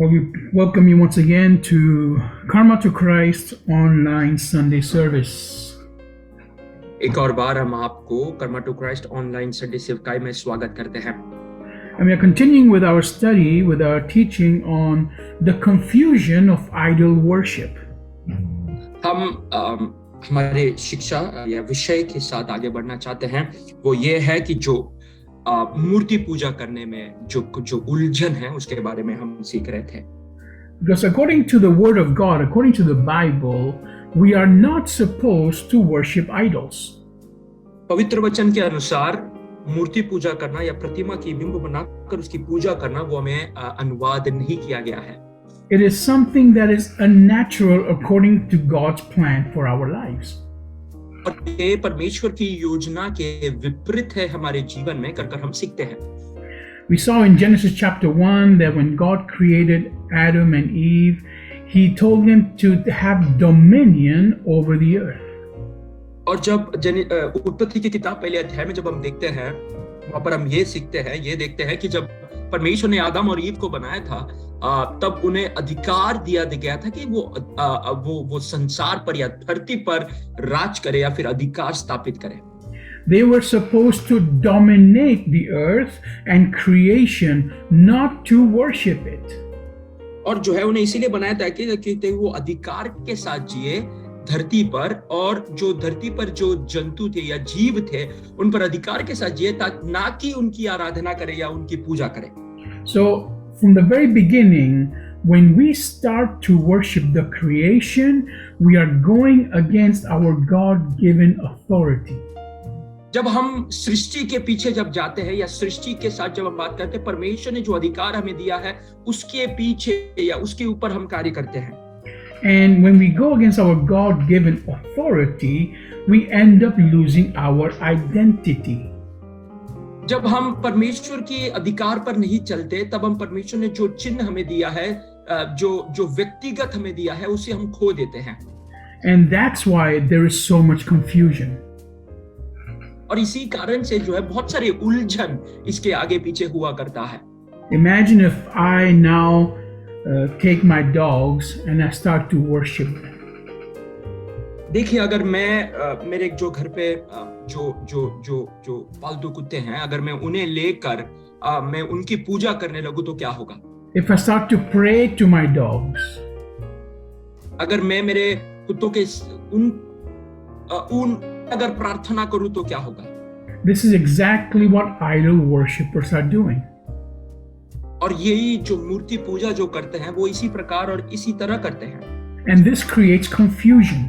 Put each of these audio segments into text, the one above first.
Well, we welcome you once again to Karma to Christ online Sunday service. एक और बार हम आपको karma to Christ online Sunday सेवकाई में स्वागत करते हैं। And we are continuing with our study, with our teaching on the confusion of idol worship. हम हमारे शिक्षा या विषय के साथ आगे बढ़ना चाहते हैं। वो ये है कि जो मूर्ति पूजा करने में जो उलझन है उसके बारे में हम सीख रहे थे। Because according to the Word of God, according to the Bible, we are not supposed to worship idols. पवित्र वचन के अनुसार मूर्ति पूजा करना या प्रतिमा की बिंब बनाकर उसकी पूजा करना वो हमें अनुवाद नहीं किया गया है। It is something that is unnatural according to God's plan for our lives. और ये परमेश्वर की योजना के विपरीत है हमारे जीवन में कर हम सीखते हैं। We saw in Genesis chapter 1 that when God created Adam and Eve, He told them to have dominion over the earth. और जब उत्पत्ति की किताब पहले अध्याय में जब हम देखते हैं वहां पर हम ये सीखते हैं, ये देखते हैं कि जब परमेश्वर ने आदम और ईव को बनाया था तब उन्हें अधिकार दिया गया था कि वो संसार पर या धरती पर राज करे या फिर अधिकार स्थापित करे। They were supposed to dominate the earth and creation, not to worship it. और जो है उन्हें इसीलिए बनाया था कि वो अधिकार के साथ जिए धरती पर, और जो धरती पर जो जंतु थे या जीव थे उन पर अधिकार के साथ जिए, ना कि उनकी आराधना करे या उनकी पूजा करे। So from the very beginning, when we start to worship the creation, we are going against our God-given authority. जब हम सृष्टि के पीछे जब जाते हैं या सृष्टि के साथ जब हम बात करते हैं, परमेश्वर ने जो अधिकार हमें दिया है उसके पीछे या उसके ऊपर हम कार्य करते हैं। And when we go against our God-given authority, we end up losing our identity. जब हम परमेश्वर के अधिकार पर नहीं चलते तब हम परमेश्वर ने जो चिन्ह हमें दिया है, जो व्यक्तिगत हमें दिया है, उसे हम खो देते हैं। And that's why there is so much confusion. और इसी कारण से जो है बहुत सारे उलझन इसके आगे पीछे हुआ करता है। Imagine if I now take my dogs and I start to worship them. देखिए, अगर मैं मेरे जो घर पे जो पालतू कुत्ते हैं, अगर मैं उन्हें लेकर मैं उनकी पूजा करने लगूं तो क्या होगा? If I start to pray to my dogs, अगर मैं मेरे कुत्तों के उन अगर प्रार्थना करूं तो क्या होगा? This is exactly what idol worshippers are doing. और यही जो मूर्ति पूजा जो करते हैं वो इसी प्रकार और इसी तरह करते हैं। And this creates confusion.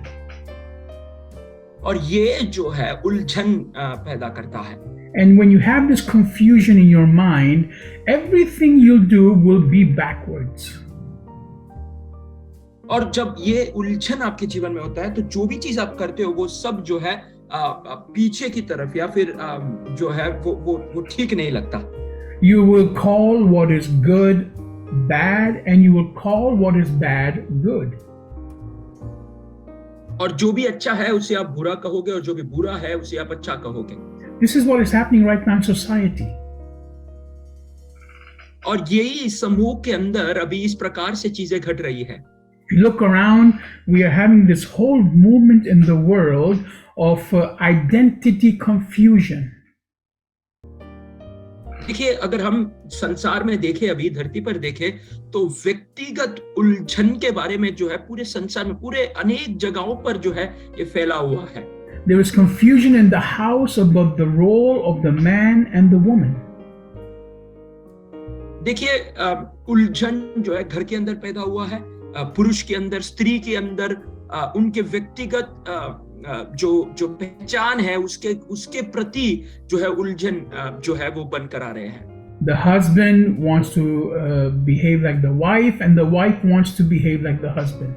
और ये जो है उलझन पैदा करता है। And when you have this confusion in your mind, everything you do will be backwards. और जब ये उलझन आपके जीवन में होता है तो जो भी चीज आप करते हो वो सब जो है पीछे की तरफ या फिर जो है वो ठीक नहीं लगता। You will call what is good bad, and you will call what is bad good. और जो भी अच्छा है उसे आप बुरा कहोगे और जो भी बुरा है उसे आप अच्छा कहोगे। This is what is happening right now in society. और यही समूह के अंदर अभी इस प्रकार से चीजें घट रही है। If you look around, we are having this whole movement in the world of identity confusion. देखिए, अगर हम संसार में देखें, अभी धरती पर देखें, तो व्यक्तिगत उलझन के बारे में जो है पूरे संसार में पूरे अनेक जगहों पर जो है ये फैला हुआ है। There is confusion in the house about the role of the man and the woman. देखिए, उलझन जो है घर के अंदर पैदा हुआ है, पुरुष के अंदर, स्त्री के अंदर, उनके व्यक्तिगत जो पहचान है उसके प्रति जो है उलझन जो है वो बनकर आ रहे हैं। The husband wants to behave like the wife, and the wife wants to behave like the husband.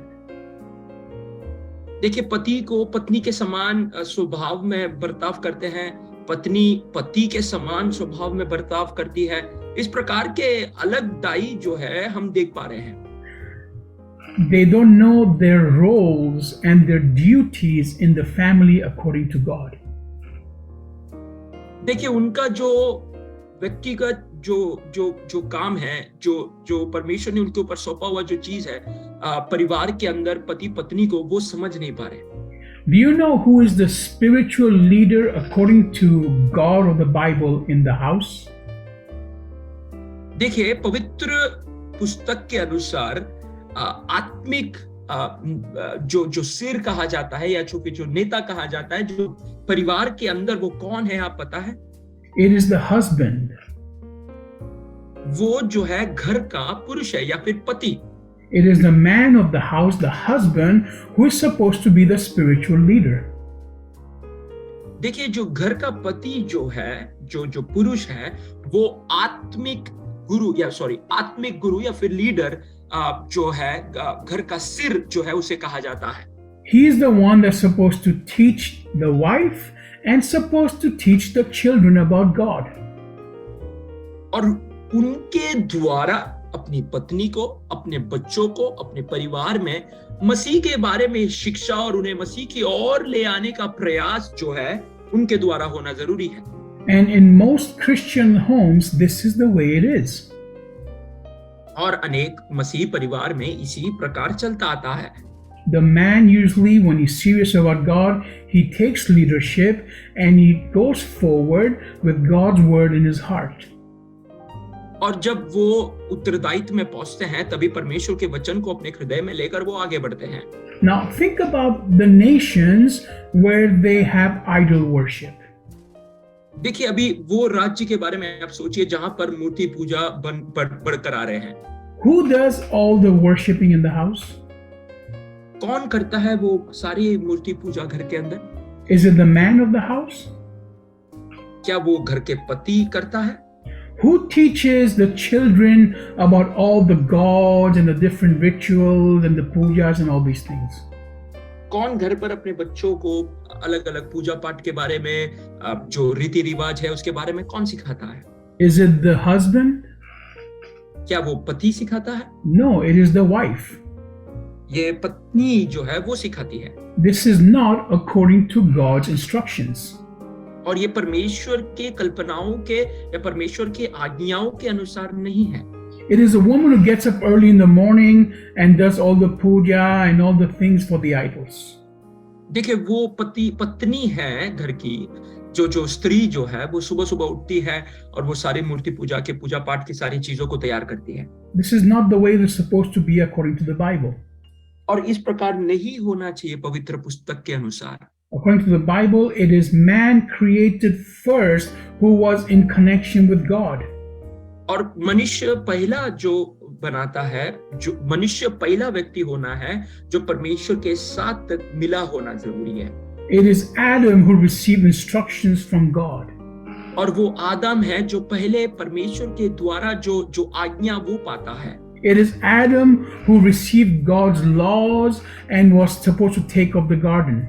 देखिए, पति को पत्नी के समान स्वभाव में बर्ताव करते हैं, पत्नी पति के समान स्वभाव में बर्ताव करती है। इस प्रकार के अलग दाई जो है हम देख पा रहे हैं। They don't know their roles and their duties in the family according to God. देखिए, उनका जो व्यक्तिगत जो काम है, जो परमेश्वर ने उनके ऊपर सौंपा हुआ जो चीज है परिवार के अंदर पति पत्नी को, वो समझ नहीं पा रहे। Do you know who is the spiritual leader according to God or the Bible in the house? देखिए, पवित्र पुस्तक के अनुसार आत्मिक जो सिर कहा जाता है या जो नेता कहा जाता है, जो परिवार के अंदर, वो कौन है आप पता है? It is the husband. वो जो है घर का पुरुष है या फिर पति। It is the man of the house, the husband, who is supposed to be the spiritual leader. देखिए, जो घर का पति जो है, जो पुरुष है, वो आत्मिक गुरु या फिर लीडर जो है, घर का सिर जो है, उसे कहा जाता है। He is the one that's supposed to teach the wife and supposed to teach the children about God. और उनके द्वारा अपनी पत्नी को, अपने बच्चों को, अपने परिवार में मसीह के बारे में शिक्षा और उन्हें मसीह की ओर ले आने का प्रयास जो है, उनके द्वारा होना जरूरी है। And in most Christian homes, this is the way it is. और अनेक मसीह परिवार में इसी प्रकार चलता आता है। The man usually, when he's serious about God, he takes leadership and he goes forward with God's word in his heart. और जब वो उत्तरदायित्व में पहुंचते हैं, तभी परमेश्वर के वचन को अपने हृदय में लेकर वो आगे बढ़ते हैं। Now think about the nations where they have idol worship. देखिए, अभी वो राज्य के बारे में आप सोचिए जहां पर मूर्ति पूजा बढ़कर आ रहे हैं। Who does all the worshiping in the house? कौन करता है वो सारी मूर्ति पूजा घर के अंदर? Is it the man of the house? क्या वो घर के पति करता है? Who teaches the children about all the gods and the different rituals and the pujas and all these things? कौन घर पर अपने बच्चों को अलग अलग पूजा पाठ के बारे में, जो रीति रिवाज है उसके बारे में कौन सिखाता है? Is it the husband? क्या वो पति सिखाता है? No, it is the wife. ये पत्नी जो है वो सिखाती है। This is not according to God's instructions. और ये परमेश्वर के कल्पनाओं के या परमेश्वर के आज्ञाओं के अनुसार नहीं है। It is a woman who gets up early in the morning and does all the puja and all the things for the idols. देखिए, वो पत्नी है घर की, जो स्त्री जो है, वो सुबह सुबह उठती है और वो सारी मूर्ति पूजा के पूजा पाठ की सारी चीजों को तैयार करती है। This is not the way it is supposed to be according to the Bible. और इस प्रकार नहीं होना चाहिए पवित्र पुस्तक के अनुसार। According to the Bible, it is man created first who was in connection with God. और मनुष्य पहला जो बनाता है, जो मनुष्य पहला व्यक्ति होना है जो परमेश्वर के साथ मिला होना जरूरी है। It is Adam who received instructions from God. और वो आदम है जो पहले परमेश्वर के द्वारा जो आज्ञा वो पाता है। It is Adam who received God's laws and was supposed to take up the garden.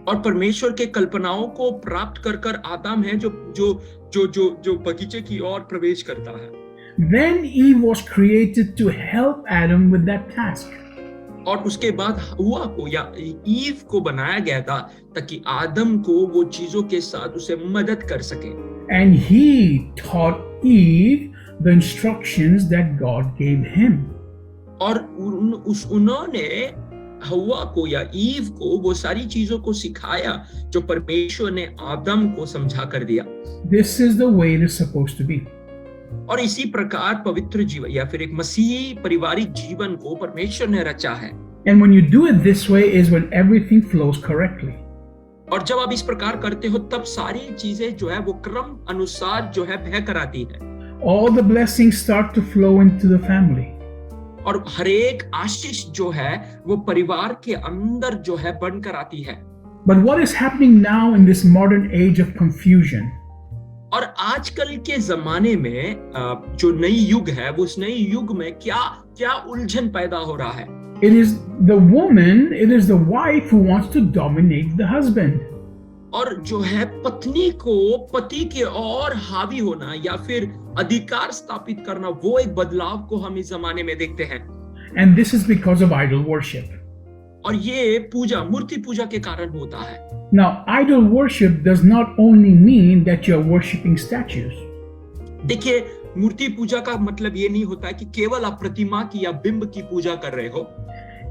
और परमेश्वर के कल्पनाओं को प्राप्त कर आदम है जो बगीचे की ओर प्रवेश करता है। Then Eve was created to help Adam with that task. और उसके बाद हव्वा को या ईव को बनाया गया था ताकि आदम को वो चीजों के साथ उसे मदद कर सके। And he taught Eve the instructions that God gave him. और उन्होंने हव्वा को या ईव को वो सारी चीजों को सिखाया जो परमेश्वर ने आदम को समझा कर दिया। This is the way it is supposed to be. और इसी प्रकार पवित्र जीवन या फिर एक मसीही पारिवारिक जीवन को परमेश्वर ने रचा है। And when you do it this way is when everything flows correctly. और जब आप इस प्रकार करते हो तब सारी चीजें जो है वो क्रम अनुसार जो है बह कर आती है। All the blessings start to flow into the family. और हर एक आशीष जो है वो परिवार के अंदर जो है बनकर आती है। But what is happening now in this modern age of confusion? और आजकल के जमाने में जो नई युग है, वो उस नई युग में क्या उलझन पैदा हो रहा है। It is the woman, it is the wife who wants to dominate the husband. और जो है पत्नी को पति के और हावी होना या फिर अधिकार स्थापित करना, वो एक बदलाव को हम इस जमाने में देखते हैं। And this is because of idol worship. और ये पूजा, मूर्ति पूजा के कारण होता है। Now, idol worship does not only mean that you are worshiping statues. देखिए, मूर्ति पूजा का मतलब ये नहीं होता है कि केवल आप प्रतिमा की या बिंब की पूजा कर रहे हो।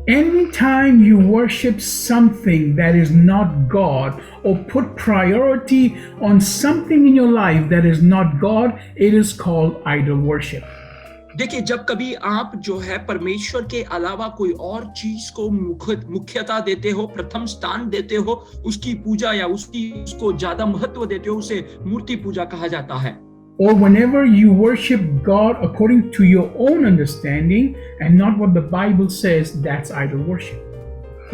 Anytime you worship something that is not God or put priority on something in your life that is not God, it is called idol worship. देखिए, जब कभी आप जो है परमेश्वर के अलावा कोई और चीज को मुख्यता देते हो, प्रथम स्थान देते हो, उसकी पूजा या उसको ज्यादा महत्व देते हो, उसे मूर्ति पूजा कहा जाता है। Or whenever you worship God according to your own understanding and not what the Bible says, that's idol worship.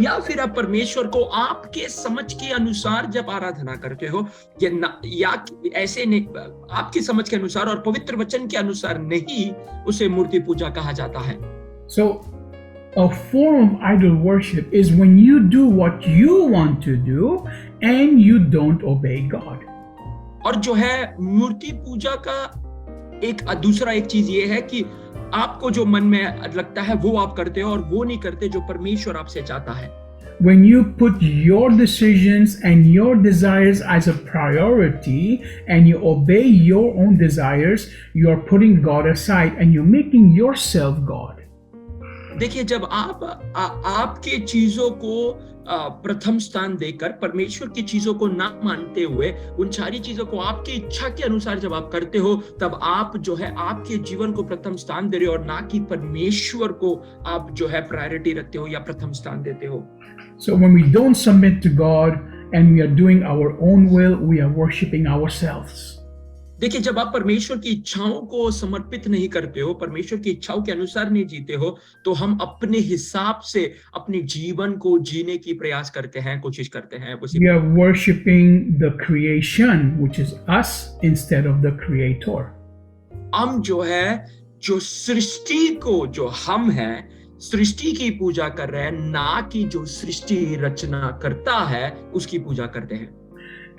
या फिर आप परमेश्वर को आपके समझ के अनुसार जब आराधना करते हो, या ऐसे नहीं, आपकी समझ के अनुसार और पवित्र वचन के अनुसार नहीं, उसे मूर्ति पूजा कहा जाता है। So a form of idol worship is when you do what you want to do and you don't obey God. और जो है मूर्ति पूजा का दूसरा एक चीज ये है कि आपको जो मन में लगता है वो आप करते हो और वो नहीं करते जो परमेश्वर आपसे चाहता है। When you put your decisions and your desires as a priority and you obey your own desires, you are putting God aside and you're making yourself God. देखिए, जब आपके चीजों को प्रथम स्थान देकर परमेश्वर की चीजों को ना मानते हुए उन सारी चीजों को आपकी इच्छा के अनुसार जब आप करते हो, तब आप जो है आपके जीवन को प्रथम स्थान दे रहे हो और ना कि परमेश्वर को आप जो है प्रायोरिटी रखते हो या प्रथम स्थान देते हो। So when we don't submit to God and we are doing our own will, we are worshiping ourselves. देखिए, जब आप परमेश्वर की इच्छाओं को समर्पित नहीं करते हो, परमेश्वर की इच्छाओं के अनुसार नहीं जीते हो, तो हम अपने हिसाब से अपने जीवन को जीने की प्रयास करते हैं, कोशिश करते हैं। We are worshiping the creation, which is us, instead of the creator. हम जो है, जो सृष्टि को, जो हम हैं, सृष्टि की पूजा कर रहे हैं, ना कि जो सृष्टि रचना करता है उसकी पूजा करते हैं।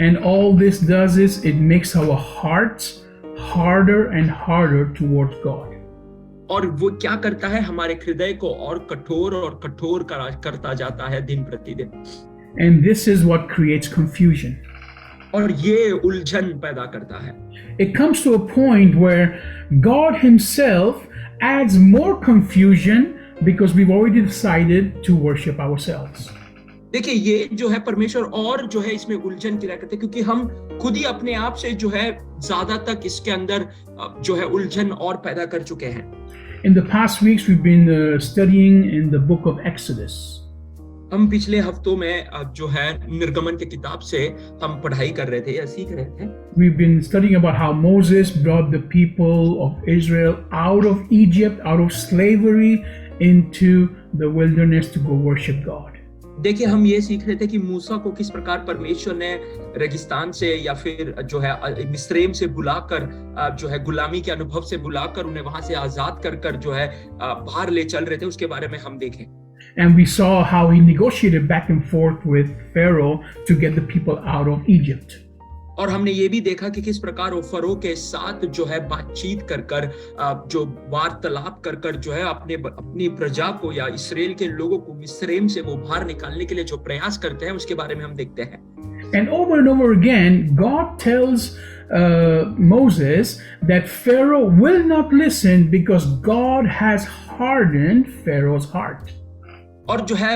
And all this does is it makes our hearts harder and harder towards God. और वो क्या करता है, हमारे हृदय को और कठोर करता जाता है दिन प्रतिदिन। And this is what creates confusion. और ये उलझन पैदा करता है। It comes to a point where God himself adds more confusion because we've already decided to worship ourselves. देखिए, ये जो है परमेश्वर और जो है इसमें उलझन किया करते हैं, क्योंकि हम खुद ही अपने आप से जो है ज्यादा तक इसके अंदर जो है उलझन और पैदा कर चुके हैं। In the past weeks we've been studying in the book of Exodus. हम पिछले हफ्तों में जो है निर्गमन की किताब से हम पढ़ाई कर रहे थे या सीख रहे थे। We've been studying about how Moses brought the people of Israel out of Egypt, out of slavery, into the wilderness to go worship God. देखिए, हम ये सीख रहे थे कि मूसा को किस प्रकार परमेश्वर ने रेगिस्तान से या फिर जो है मिस्रैम से बुलाकर, जो है गुलामी के अनुभव से बुलाकर उन्हें वहां से आजाद कर जो है बाहर ले चल रहे थे, उसके बारे में हम देखें। And we saw how he negotiated back and forth with Pharaoh to get the people out of Egypt. और हमने ये भी देखा कि किस प्रकार वो फरो के साथ जो है बातचीत कर जो वार्तालाप कर जो है अपनी प्रजा को या इस्राएल के लोगों को मिस्रैम से वो बाहर निकालने के लिए जो प्रयास करते हैं, उसके बारे में हम देखते हैं। And over again, God tells Moses that Pharaoh will not listen because God has hardened Pharaoh's heart. और जो है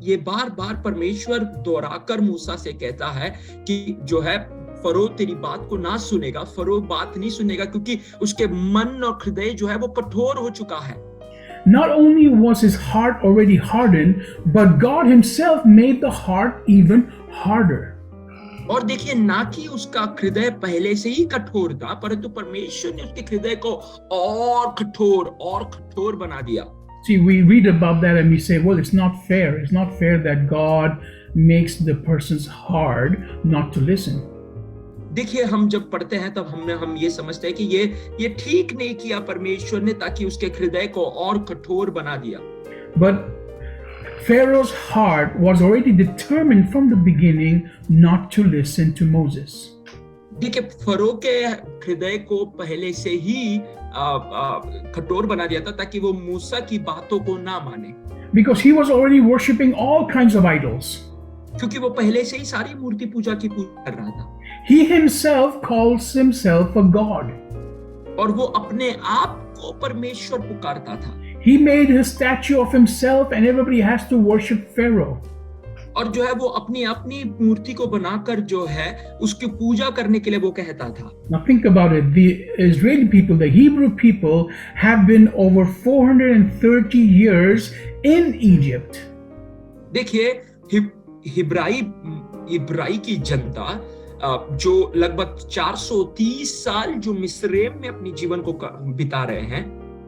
ये बार परमेश्वर दोहराकर मूसा से कहता है कि जो है फरो तेरी बात को ना सुनेगा, फरो बात नहीं सुनेगा, क्योंकि उसके मन और हृदय जो है वो कठोर हो चुका है। Not only was his heart already hardened, but God himself made the heart even harder. और देखिए, ना कि उसका हृदय पहले से ही कठोर था, परंतु परमेश्वर ने उसके हृदय को और कठोर बना दिया। See, we read about that and we say, well, it's not fair. It's not fair that God makes the person's hard not to listen. देखिए, हम जब पढ़ते हैं तब हम ये समझते हैं कि ये ठीक नहीं किया परमेश्वर ने, ताकि उसके हृदय को और कठोर बना दिया। But Pharaoh's heart was already determined from the beginning not to listen to Moses. देखिए, फरो के हृदय को पहले से ही कठोर बना दिया था ताकि वो मूसा की बातों को ना माने। Because he was already worshipping all kinds of idols. क्योंकि वो पहले से ही सारी मूर्ति पूजा की पूजा कर रहा था। He himself calls himself a god. और वो अपने आप को परमेश्वर पुकारता था। He made a statue of himself, and everybody has to worship Pharaoh. और जो है वो अपनी अपनी मूर्ति को बनाकर जो है उसकी पूजा करने के लिए वो कहता था। Now think about it. The Israeli people, the Hebrew people, have been over 430 years in Egypt. देखिए हिब्राई की जनता जो लगभग 430 साल जो मिस्रैम में अपनी जीवन को बिता रहे हैं,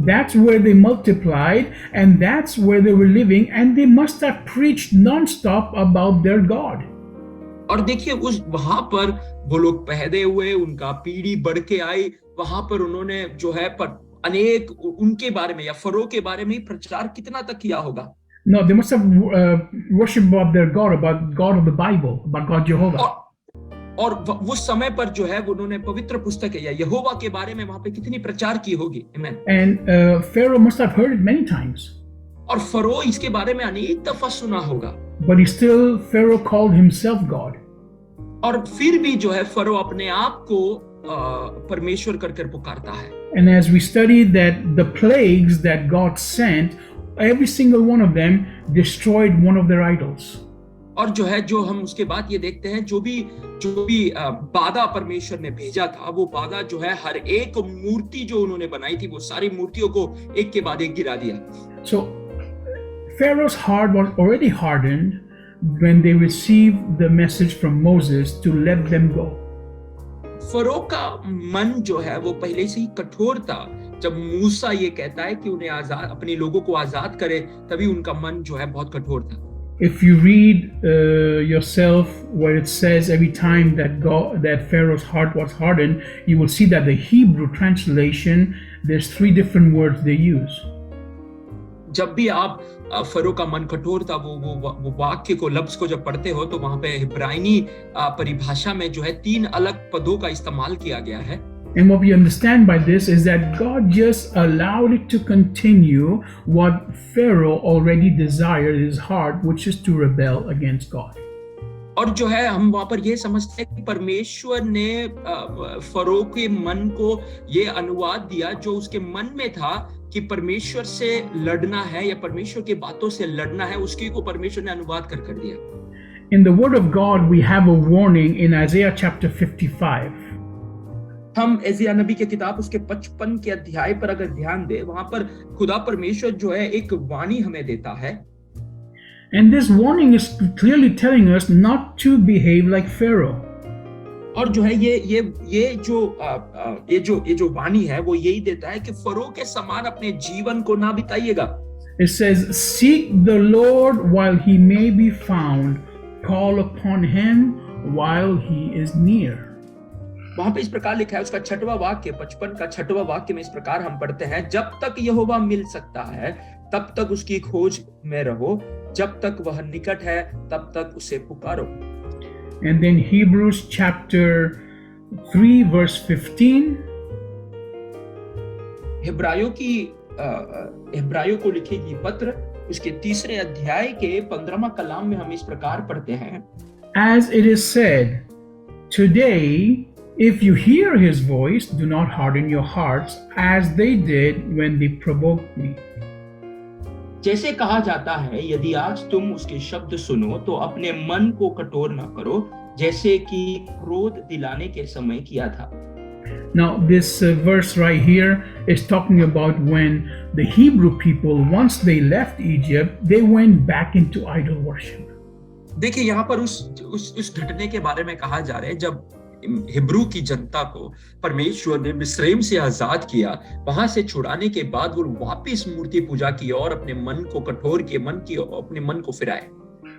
that's where they multiplied, and that's where they were living, and they must have preached non-stop about their God. और देखिए उस वहां पर वो लोग पैदा हुए, उनका पीढ़ी बढ़ के आई, वहां पर उन्होंने जो है अनेक उनके बारे में या फरो के बारे में प्रचार कितना तक किया होगा। No, they must have worshipped about their God, about God of the Bible, about God Jehovah. और वो समय पर जो है उन्होंने पवित्र पुस्तक या यहोवा के बारे में वहां पे कितनी प्रचार की होगी। Amen. And Pharaoh must have heard it many times. और फरो इसके बारे में अनेक दफा सुना होगा। But Pharaoh called himself God. और फिर भी जो है फरो अपने आप को परमेश्वर कर पुकारता है। And as we study that the plagues that God sent, every single one of them destroyed one of their idols. और जो है जो हम उसके बाद ये देखते हैं जो भी बाधा परमेश्वर ने भेजा था, वो बाधा जो है हर एक मूर्ति जो उन्होंने बनाई थी वो सारी मूर्तियों को एक के बाद एक गिरा दिया। So Pharaoh's heart was already hardened when they received the message from Moses to let them go. Furrow का मन जो है वो पहले से ही कठोर था। जब मूसा ये कहता है कि उन्हें आजाद अपने लोगों को आजाद करे, तभी उनका मन जो है बहुत कठोर था। If you read yourself where it says every time that Pharaoh's heart was hardened, you will see that the Hebrew translation, there's 3 different words they use. जब भी आप फरो का मन कठोर था, वो वाक्य को लफ्ज को जब पढ़ते हो तो वहां पे हिब्रानी परिभाषा में जो है 3 अलग पदों का इस्तेमाल किया गया है। And what we understand by this is that God just allowed it to continue what Pharaoh already desired in his heart, which is to rebel against God. और जो है हम वहां पर ये समझते हैं कि परमेश्वर ने फरो के मन को ये अनुवाद दिया जो उसके मन में था कि परमेश्वर से लड़ना है या परमेश्वर की बातों से लड़ना है, उसकी को परमेश्वर ने अनुवाद कर दिया। In the word of God we have a warning in Isaiah chapter 55. हम एजिया नबी की किताब उसके 55 के अध्याय पर अगर ध्यान दे, वहां पर खुदा परमेश्वर जो है एक वाणी हमें देता है। And this warning is clearly telling us not to behave like Pharaoh. और जो है ये जो वाणी है वो यही देता है कि फरो के समान अपने जीवन को ना बिताइएगा। It says, "Seek the Lord while he may be found; call upon him while he is near." वहां पे इस प्रकार लिखा है, उसका 6वां वाक्य 55 का 6वां वाक्य में इस प्रकार हम पढ़ते हैं, जब तक यहोवा मिल सकता है तब तक उसकी खोज में रहो, जब तक वह निकट है तब तक उसे पुकारो। And then Hebrews chapter 3 verse 15. हिब्राइयों को लिखी गई पत्र उसके 3 अध्याय के 15वां कलाम में हम इस प्रकार पढ़ते हैं, As it is said, today, if you hear his voice, do not harden your hearts as they did when they provoked me. जैसे कहा जाता है, यदि आज तुम उसके शब्द सुनो तो अपने मन को कठोर ना करो, जैसे कि क्रोध दिलाने के समय किया था। Now this verse right here is talking about when the Hebrew people, once they left Egypt, they went back into idol worship. देखिए यहाँ पर उस घटने के बारे में कहा जा रहा है, जब हिब्रू की जनता को परमेश्वर ने मिस्रैम से आजाद किया, वहां से छुड़ाने के बाद वो वापस मूर्ति पूजा की और अपने मन को कठोर किए, अपने मन को फिराए।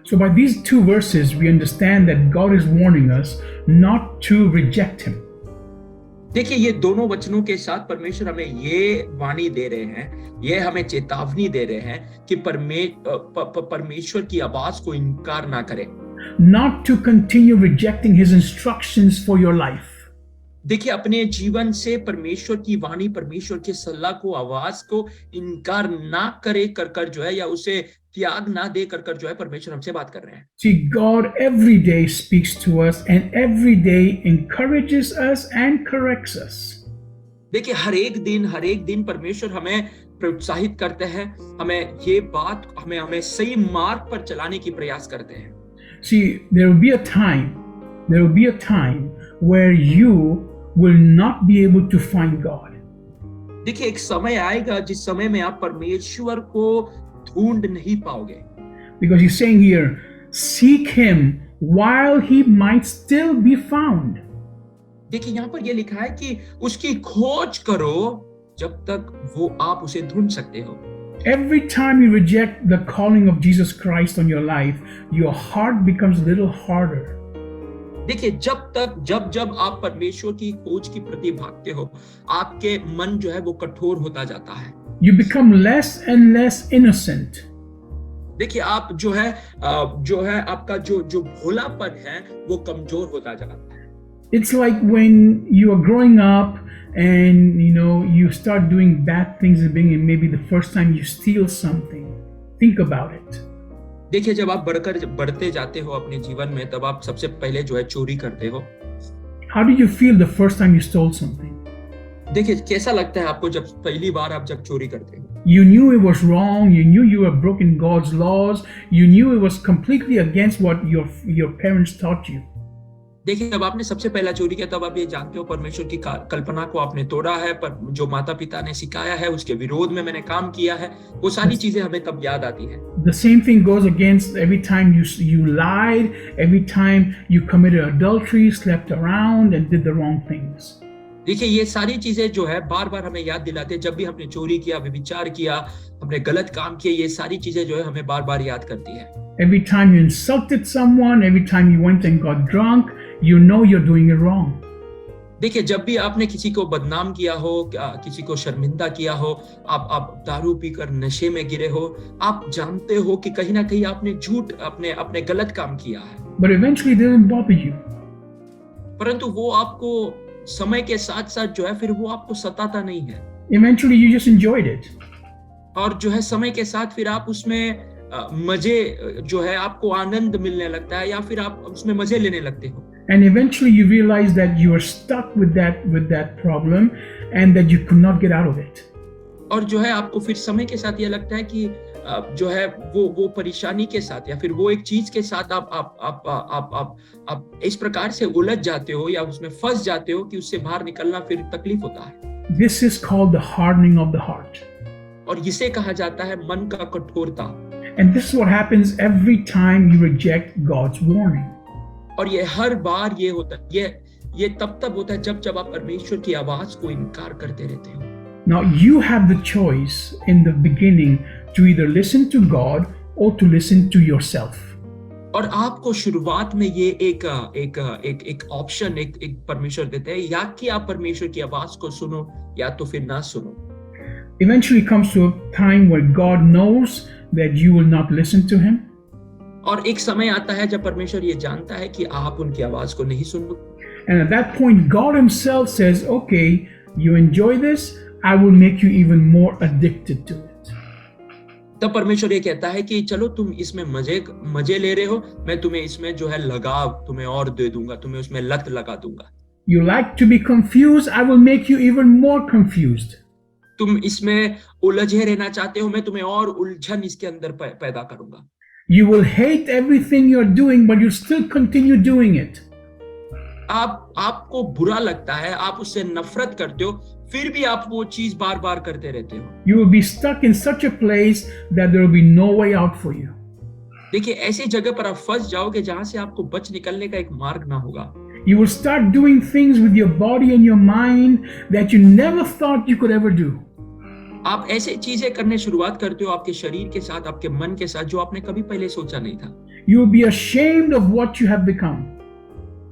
So by these 2 verses we understand that God is warning us not to reject him. देखिए ये दोनों वचनों के साथ परमेश्वर हमें ये वाणी दे रहे हैं, ये हमें चेतावनी दे रहे हैं कि परमेश्वर की आवाज को इनकार ना करें। Not to continue rejecting his instructions for your life. देखिए अपने जीवन से परमेश्वर की वाणी, परमेश्वर के सलाह को, आवाज को इनकार ना करे कर जो है, या उसे त्याग ना दे कर जो है परमेश्वर हमसे बात कर रहे हैं। See, God every day speaks to us and every day encourages us and corrects us. देखिए हर एक दिन परमेश्वर हमें प्रोत्साहित करते हैं, हमें सही मार्ग पर चलाने की प्रयास करते हैं। See, there will be a time where you will not be able to find God. देखिए एक समय आएगा जिस समय में आप परमेश्वर को ढूंढ नहीं पाओगे। Because he's saying here, seek him while he might still be found. देखिए यहाँ पर यह लिखा है कि उसकी खोज करो जब तक वो आप उसे ढूंढ सकते हो। Every time you reject the calling of Jesus Christ on your life, your heart becomes a little harder. देखिए जब आप परमेश्वर की खोज की प्रति भागते हो, आपके मन जो है वो कठोर होता जाता है। You become less and less innocent. देखिए आप जो है आपका जो भोलापन है वो कमजोर होता जाता है। It's like when you are growing up and you start doing bad things at the beginning, maybe the first time you steal something. Think about it. देखिए जब आप बढ़ते जाते हो अपने जीवन में, तब आप सबसे पहले जो है चोरी करते हो। How did you feel the first time you stole something? देखिए कैसा लगता है आपको जब पहली बार आप जब चोरी करते हो? You knew it was wrong. You knew you were broken God's laws. You knew it was completely against what your parents taught you. देखिए जब आपने सबसे पहला चोरी किया तब आप ये जानते हो परमेश्वर की कल्पना को आपने तोड़ा है, पर जो माता पिता ने सिखाया है उसके विरोध में मैंने काम किया है। वो सारी चीजें हमें तब याद आती हैं। The same thing goes against every time you lied, every time you committed adultery, slept around and did the wrong things. देखिए ये सारी चीजें जो है बार बार हमें याद दिलाते हैं। जब भी हमने चोरी किया, व्यभिचार किया, हमने गलत काम किए, ये सारी चीजें जो है हमें बार बार याद करती है। Every time you insulted someone, every time you went and got drunk, you know you're doing it wrong. देखिए जब भी आपने किसी को बदनाम किया हो, किसी को शर्मिंदा किया हो, आप दारू पीकर नशे में गिरे हो, आप जानते हो कि कहीं ना कहीं आपने झूठ अपने गलत काम किया है। But eventually it didn't bother you. परंतु वो आपको समय के साथ साथ जो है फिर वो आपको सताता नहीं है। Eventually you just enjoyed it. और जो है समय के साथ फिर आप उसमें मजे जो है आपको आनंद मिलने लगता है, या फिर आप उसमें मजे लेने लगते हो। And eventually you realize that you are stuck with that problem and that you could not get out of it. और जो है आपको फिर समय के साथ ये लगता है कि जो है वो परेशानी के साथ या फिर वो एक चीज के साथ आप इस प्रकार से उलझ जाते हो या उसमें फंस जाते हो कि उससे बाहर निकलना फिर तकलीफ होता है। This is called the hardening of the heart. और इसे कहा जाता है मन का कठोरता। And this is what happens every time you reject God's warning. और ये हर बार ये होता है, ये तब होता है जब आप परमेश्वर की आवाज को इनकार करते रहते हो। Now you have the choice in the beginning to either listen to God or to listen to yourself. और आपको शुरुआत में ये एक ऑप्शन एक परमेश्वर देते हैं, या कि आप परमेश्वर की आवाज को सुनो या तो फिर ना सुनो। Eventually comes to a time where God knows that you will not listen to him. और एक समय आता है जब परमेश्वर ये जानता है कि आप उनकी आवाज को नहीं सुनोगे। And at that point God himself says, okay, you enjoy this, I will make you even more addicted to it. तब परमेश्वर ये कहता है कि चलो तुम इसमें मजे ले रहे हो, मैं तुम्हें इसमें जो है लगाव तुम्हें और दे दूंगा, तुम्हें उसमें लत लगा दूंगा। You like to be confused, I will make you even more confused. तुम इसमें उलझे रहना चाहते हो, मैं तुम्हें और उलझन इसके अंदर पैदा करूंगा। You will hate everything you're doing, but you still continue doing it. आपको बुरा लगता है, आप उससे नफरत करते हो, फिर भी आप वो चीज बार बार करते रहते हो। You will be stuck in such a place that there will be no way out for you. देखिए ऐसी जगह पर आप फंस जाओगे जहां से आपको बच निकलने का एक मार्ग ना होगा। You will start doing things with your body and your mind that you never thought you could ever do. आप ऐसे चीजें करने शुरुआत करते हो आपके शरीर के साथ, आपके मन के साथ, जो आपने कभी पहले सोचा नहीं था। You will be ashamed of what you have become.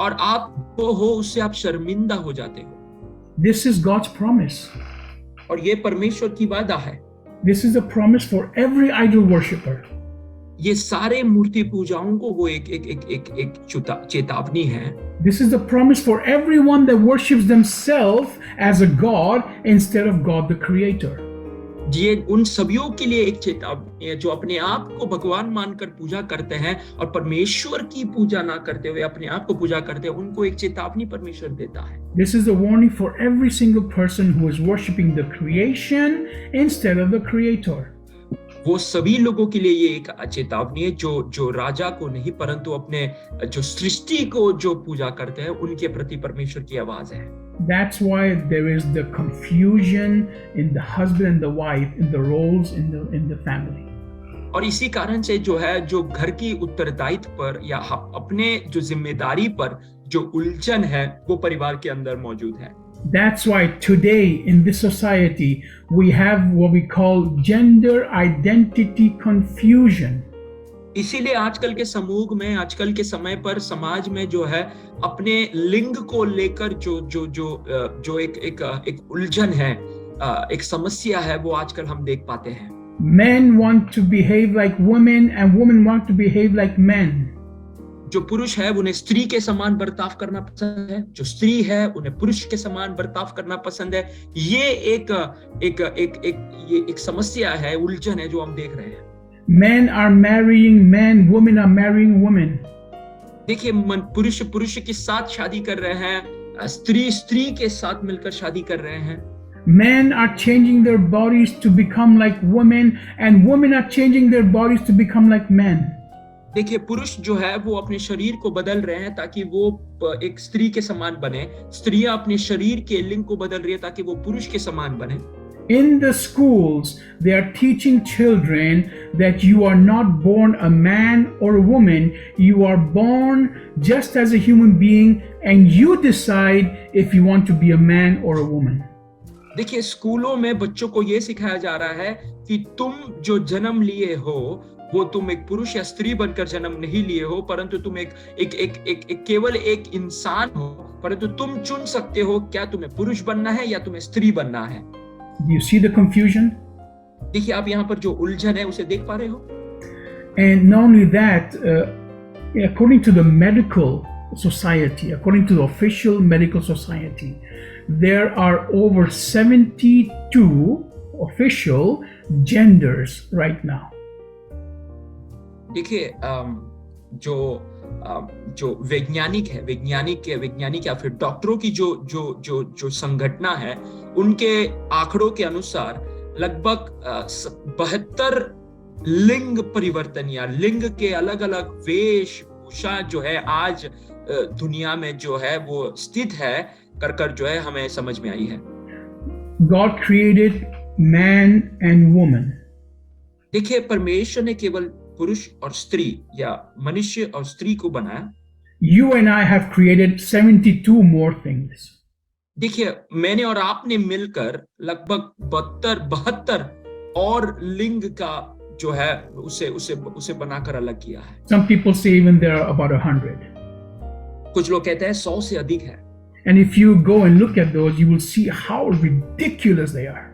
और आप हो उससे आप शर्मिंदा हो जाते हो। This is God's promise. और ये परमेश्वर की वादा है। This is a promise for every idol worshipper. ये सारे मूर्ति पूजाओं को वो एक चेतावनी है। This is the promise for everyone that worships themselves as a god instead of God the Creator. ये उन सभियों के लिए एक चेतावनी है जो अपने आप को भगवान मानकर पूजा करते हैं और परमेश्वर की पूजा ना करते हुए अपने आप को पूजा करते हैं, उनको एक चेतावनी परमेश्वर देता है। This is a warning for every single person who is worshiping the creation instead of the creator. वो सभी लोगों के लिए ये एक चेतावनी है जो राजा को नहीं परंतु अपने जो सृष्टि को जो पूजा करते हैं उनके प्रति परमेश्वर की आवाज है। That's why there is the confusion in the husband and the wife in the roles in the family. और इसी कारण से जो है जो घर की उत्तरदायित्व पर या अपने जो जिम्मेदारी पर जो उलझन है वो परिवार के अंदर मौजूद है। That's why today in this society we have what we call gender identity confusion. इसीलिए आजकल के समूह में आजकल के समय पर समाज में जो है अपने लिंग को लेकर जो एक उलझन है, एक समस्या है, वो आजकल हम देख पाते हैं। Men want to behave like women and women want to behave like men. जो पुरुष है उन्हें स्त्री के समान बर्ताव करना पसंद है, जो स्त्री है उन्हें पुरुष के समान बर्ताव करना पसंद है। ये एक समस्या है, उलझन है जो हम देख रहे हैं। Men are marrying men, women are marrying women. देखिए पुरुष पुरुष के साथ शादी कर रहे हैं, स्त्री स्त्री के साथ मिलकर शादी कर रहे हैं। Men are changing their bodies to become like women and women are changing their bodies to become like men. देखिए पुरुष जो है वो अपने शरीर को बदल रहे हैं ताकि वो एक स्त्री के समान बने, स्त्रियां अपने शरीर के लिंग को बदल रही है ताकि वो पुरुष के समान बने। In the schools, they are teaching children that you are not born a man or a woman, you are born just as a human being and you decide if you want to be a man or a woman. देखिए स्कूलों में बच्चों को ये सिखाया जा रहा है कि तुम जो जन्म लिए हो वो तुम एक पुरुष या स्त्री बनकर जन्म नहीं लिए हो, परंतु तुम एक केवल एक इंसान हो, परंतु तुम चुन सकते हो क्या तुम्हें पुरुष बनना है या तुम्हें स्त्री बनना है। Do you see the confusion? देखिए आप यहाँ पर जो उलझन है उसे देख पा रहे हो। And not only that, according to the medical society, according to the official medical society, there are over 72 official genders right now. देखिए जो वैज्ञानिक या फिर डॉक्टरों की जो संगठना है उनके आंकड़ों के अनुसार लगभग 72 लिंग परिवर्तन या लिंग के अलग अलग वेशभूषा जो है आज दुनिया में जो है वो स्थित है कर जो है हमें समझ में आई है। God created man and woman. देखिए परमेश्वर ने केवल पुरुष और स्त्री या मनुष्य और स्त्री को बनाया। You and I have created 72 more things. देखिए मैंने और आपने मिलकर लगभग 72 और लिंग का जो है उसे बनाकर अलग किया है। Some people say even there are about 100. कुछ लोग कहते हैं 100 से अधिक है। And if you go and look at those, you will see how ridiculous they are.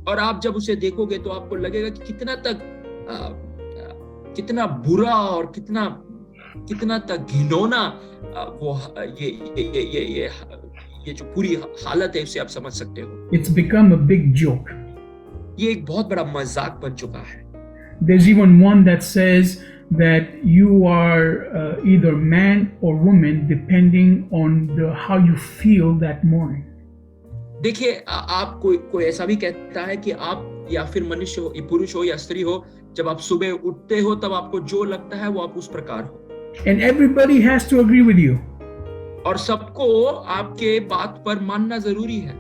और आप जब उसे देखोगे तो आपको लगेगा कि कितना बुरा और कितना तक घिनौना वो ये जो पूरी हालत है उसे आप समझ सकते हो। It's become a big joke. ये एक बहुत बड़ा मजाक बन चुका है। There's even one that says that you are either man or woman depending on how you feel that morning. देखिए आप कोई ऐसा भी कहता है कि आप या फिर मनुष्य हो, पुरुष हो या स्त्री हो, जब आप सुबह उठते हो तब आपको जो लगता है वो आप उस प्रकार हो। And everybody has to agree with you. और सबको आपके बात पर मानना जरूरी है।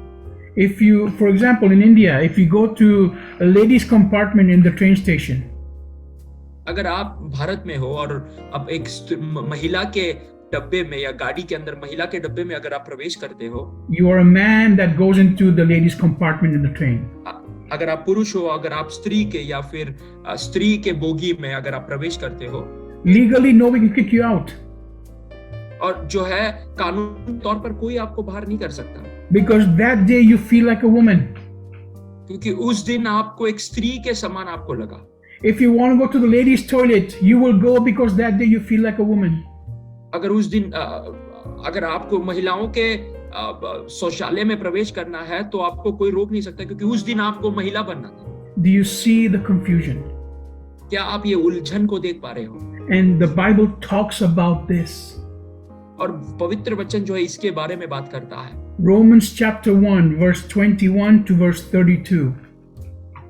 If you, for example, in India, if you go to a ladies' compartment in the train station, अगर आप भारत में हो और अब एक महिला के डब्बे में या गाड़ी के अंदर महिला के डब्बे में अगर आप प्रवेश करते हो, you are a man that goes into the ladies' compartment in the train. अगर आप पुरुष हो, अगर आप स्त्री के या फिर स्त्री के बोगी में अगर आप प्रवेश करते हो, legally nobody can kick you out. और जो है कानूनी तौर पर कोई आपको बाहर नहीं कर सकता। Because that day you feel like a woman. क्योंकि उस दिन आपको एक स्त्री के समान आपको लगा। If you want to go to the ladies' toilet, you will go because that day you feel like a woman. अगर उस दिन अगर आपको महिलाओं के शौचालय में प्रवेश करना है तो आपको कोई रोक नहीं सकता क्योंकि उस दिन आपको महिला बनना था। Do you see the confusion? क्या आप ये उलझन को देख पा रहे हो? And the Bible talks about this. और पवित्र वचन जो है इसके बारे में बात करता है। Romans chapter 1 verse 21 to verse 32.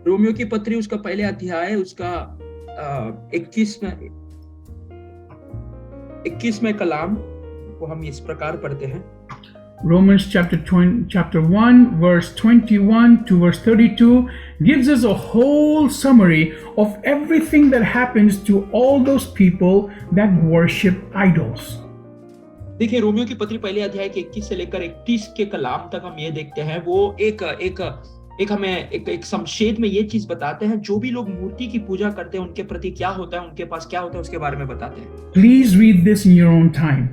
Romeo की पत्री उसका पहले अध्याय उसका 21वें कलाम को हम इस प्रकार पढ़ते हैं। Romans chapter 1 verse 21 to verse 32 gives us a whole summary of everything that happens to all those people that worship idols. देखिए रोमियो की पत्री पहले अध्याय के 21 से लेकर 31 के कलाम तक हम ये देखते हैं, वो एक संक्षेप में ये चीज बताते हैं, जो भी लोग मूर्ति की पूजा करते हैं उनके प्रति क्या होता है, उनके पास क्या होता है, उसके बारे में बताते हैं। Please read this in your own time.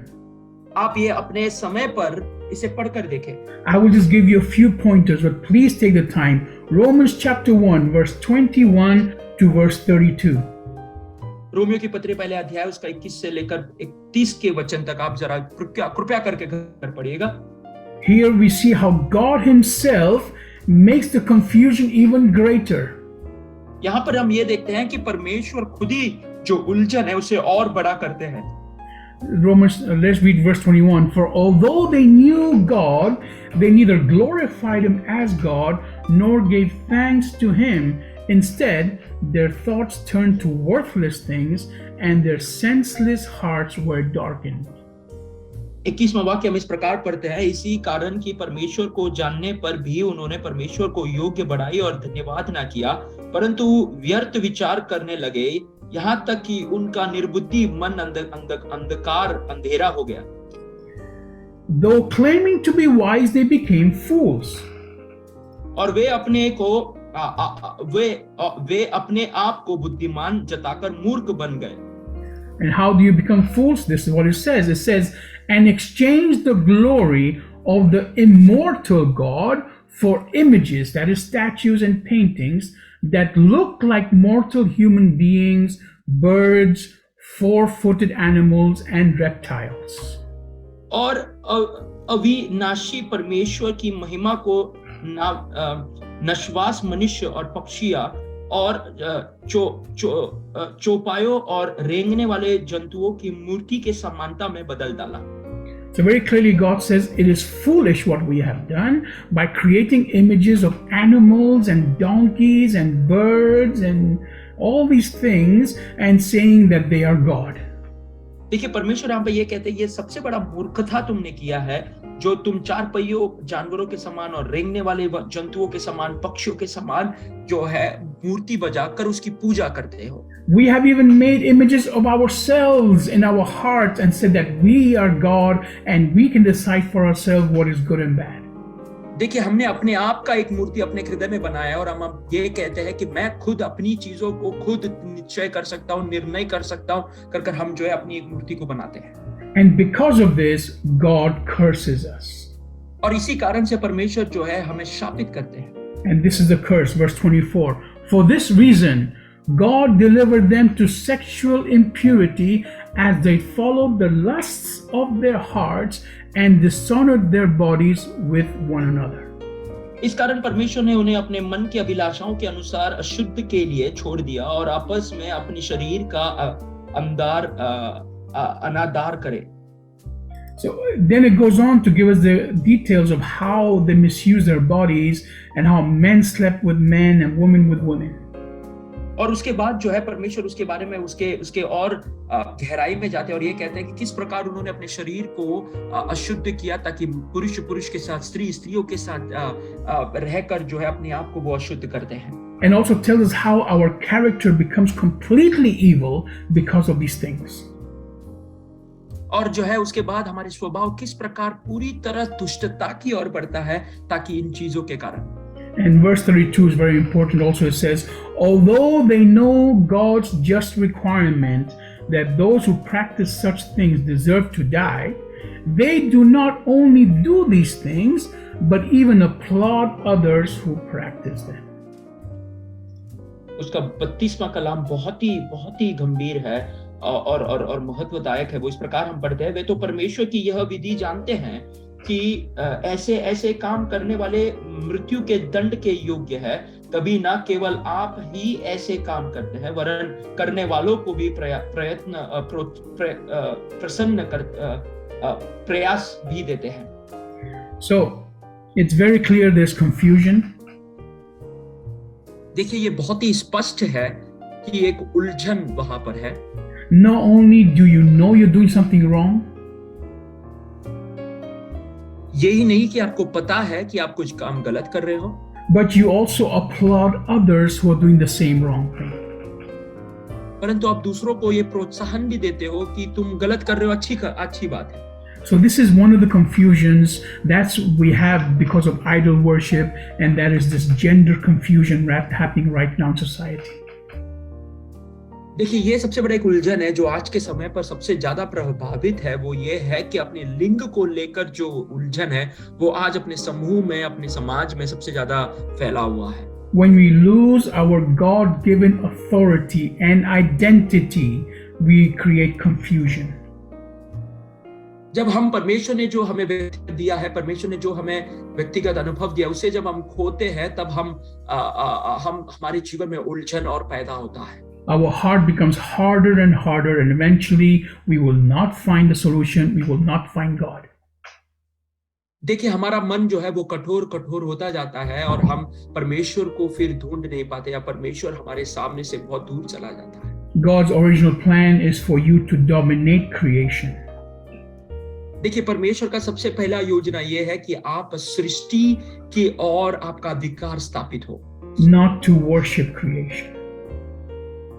आप ये अपने समय पर इसे पढ़कर देखें। I will just give you a few pointers, but please take the time. Romans chapter 1 verse 21 to verse 32. Romeo की पत्री पहले अध्याय उसका 21 से लेकर 31 के वचन तक आप जरा कृपया करके घर पढ़िएगा। Here we see how God himself makes the confusion even greater. यहाँ पर हम ये देखते हैं कि परमेश्वर खुद ही जो उलझन है उसे और बड़ा करते हैं। Let's read verse 21. For although they knew God, they neither glorified him as God nor gave thanks to him. Instead, their thoughts turned to worthless things and their senseless hearts were darkened. 21वां वाक्य हम इस प्रकार पढ़ते हैं, इसी कारण कि परमेश्वर को जानने पर भी उन्होंने परमेश्वर को योग्य बढ़ाई और धन्यवाद ना किया, परंतु व्यर्थ विचार करने लगे, यहाँ तक कि उनका निर्बुद्धि मन अंधेरा हो गया। Though claiming to be wise, they became fools. और वे अपने आप को बुद्धिमान जताकर मूर्ख बन गए। And how do you become fools? This is what it says. It says, and exchange the glory of the immortal God for images, that is statues and paintings, that look like mortal human beings, birds, four-footed animals, and reptiles. और अविनाशी परमेश्वर की महिमा को नश्वास मनुष्य और पक्षियां और चौपायों और रेंगने वाले जंतुओं की मूर्ति के समानता में बदल डाला। So very clearly God says it is foolish what we have done by creating images of animals and donkeys and birds and all these things and saying that they are God. देखिए परमेश्वर यहाँ पे ये कहते हैं, ये सबसे बड़ा मूर्खता तुमने किया है, जो तुम चार पहियों जानवरों के समान और रेंगने वाले जंतुओं के समान, पक्षियों के समान जो है मूर्ति बजाकर उसकी पूजा करते हो। We have even made images of ourselves in our hearts and said that we are God and we can decide for ourselves what is good and bad. देखिए हमने अपने आप का एक मूर्ति अपने हृदय में बनाया और हम ये कहते हैं कि मैं खुद अपनी चीजों को खुद निश्चय कर सकता हूँ, निर्णय कर सकता हूँ, कर हम जो है अपनी एक मूर्ति को बनाते हैं। And because of this, God curses us. और इसी कारण से परमेश्वर जो है हमें शापित करते हैं। And this is the curse, verse 24. For this reason, God delivered them to sexual impurity as they followed the lusts of their hearts and dishonored their bodies with one another. इस कारण परमेश्वर ने उन्हें अपने मन की अभिलाषाओं के अनुसार अशुद्ध के लिए छोड़ दिया और आपस में अपने शरीर का अनादर करे। So then it goes on to give us the details of how they misuse their bodies and how men slept with men and women with women. और उसके बाद जो है परमेश्वर उसके बारे में उसके और गहराई में जाते हैं और ये कहते हैं कि किस प्रकार उन्होंने अपने शरीर को अशुद्ध किया ताकि पुरुष के साथ स्त्रियों के साथ रहकर जो है अपने आप को वो अशुद्ध करते हैं। And also tells us how our character becomes completely evil because of these things. और जो है उसके बाद हमारे स्वभाव किस प्रकार पूरी तरह दुष्टता की ओर बढ़ता है ताकि इन चीजों के कारण। And verse 32 is very important also. It says, although they know God's just requirement that those who practice such things deserve to die, they do not only do these things, but even applaud others who practice them. उसका 32वां कलाम बहुत ही गंभीर है और महत्वदायक है। वो इस प्रकार हम पढ़ते हैं, वे तो परमेश्वर की यह विधि जानते हैं कि ऐसे काम करने वाले मृत्यु के दंड के योग्य है, कभी ना केवल आप ही ऐसे काम करते हैं वरन करने वालों को भी प्रयास भी देते हैं. So it's very clear there's confusion. देखिए ये बहुत ही स्पष्ट है कि एक उलझन वहां पर है. Not only do you know you're doing something wrong, यही नहीं कि आपको पता है कि आप कुछ काम गलत कर रहे हो, but you also applaud others who are doing the same wrong thing. परंतु आप दूसरों को ये प्रोत्साहन भी देते हो कि तुम गलत कर रहे हो, अच्छी बात है. So this is one of the confusions that's we have because of idol worship, and that is this gender confusion happening right now in society. देखिए ये सबसे बड़ा एक उलझन है जो आज के समय पर सबसे ज्यादा प्रभावित है. वो ये है कि अपने लिंग को लेकर जो उलझन है वो आज अपने समूह में, अपने समाज में सबसे ज्यादा फैला हुआ है. When we lose our God-given authority and identity, we create confusion. जब हम परमेश्वर ने जो हमें व्यक्तिगत दिया है, परमेश्वर ने जो हमें व्यक्तिगत अनुभव दिया, उसे जब हम खोते हैं तब हम हमारे जीवन में उलझन और पैदा होता है. Our heart becomes harder and harder, and eventually we will not find the solution. We will not find God. देखिए हमारा मन जो है वो कठोर होता जाता है और हम परमेश्वर को फिर ढूंढ नहीं पाते, या परमेश्वर हमारे सामने से बहुत दूर चला जाता है. God's original plan is for you to dominate creation. देखिए परमेश्वर का सबसे पहला योजना ये है कि आप सृष्टि की ओर आपका अधिकार स्थापित हो, not to worship creation.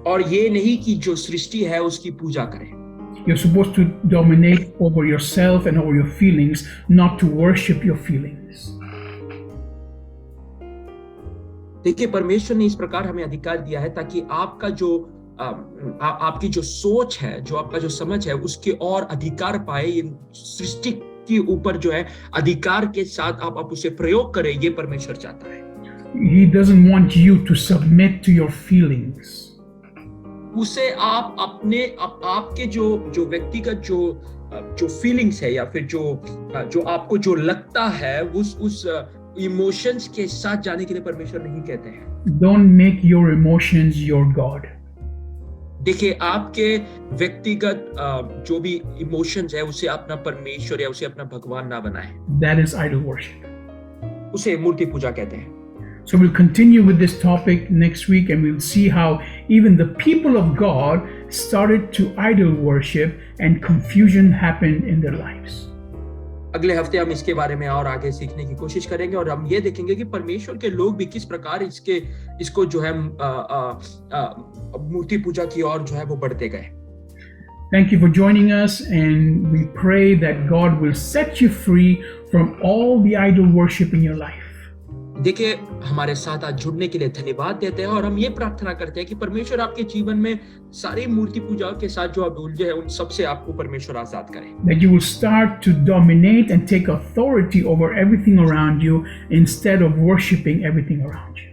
और ये नहीं कि जो सृष्टि है उसकी पूजा करें. You're supposed to dominate over yourself and over your feelings, not to worship your feelings. देखिए परमेश्वर ने इस प्रकार हमें अधिकार दिया है ताकि आपका जो आपकी जो सोच है, जो आपका जो समझ है, उसके और अधिकार पाए. ये सृष्टि के ऊपर जो है अधिकार के साथ आप उसे प्रयोग करें, ये परमेश्वर चाहता है. He doesn't want you to submit to your feelings. उसे आप अपने आपके जो व्यक्तिगत जो फीलिंग्स है या फिर जो आपको जो लगता है उस इमोशंस के साथ जाने के लिए परमेश्वर नहीं कहते हैं. Don't make your emotions your God. देखिए आपके व्यक्तिगत जो भी इमोशंस है उसे अपना परमेश्वर या उसे अपना भगवान ना बनाएं. That is idol worship. उसे मूर्ति पूजा कहते हैं. So we'll continue with this topic next week, and we'll see how even the people of God started to idol worship and confusion happened in their lives. अगले हफ्ते हम इसके बारे में और आगे सीखने की कोशिश करेंगे और हम ये देखेंगे कि परमेश्वर के लोग भी किस प्रकार इसको जो है मूर्ति पूजा की ओर जो है वो बढ़ते गए. Thank you for joining us, and we pray that God will set you free from all the idol worship in your life. देखिए हमारे साथ आज जुड़ने के लिए धन्यवाद देते हैं और हम ये प्रार्थना करते हैं कि परमेश्वर आपके जीवन में सारी मूर्ति पूजा के साथ जो आप उलझे हैं उन सब से आपको परमेश्वर आजाद करे. That you will start to dominate and take authority over everything around you instead of worshiping everything around you.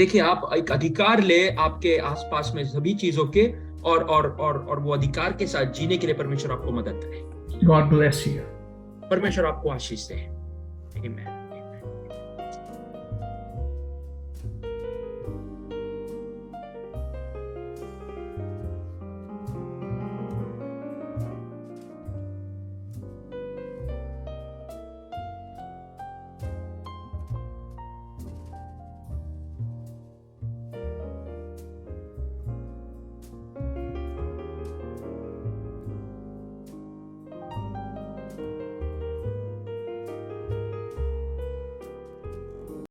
देखिए आप एक अधिकार ले आपके आसपास में सभी चीजों के और वो अधिकार के साथ जीने के लिए परमेश्वर आपको मदद करे. God bless you. परमेश्वर आपको आशीष दे. आमीन.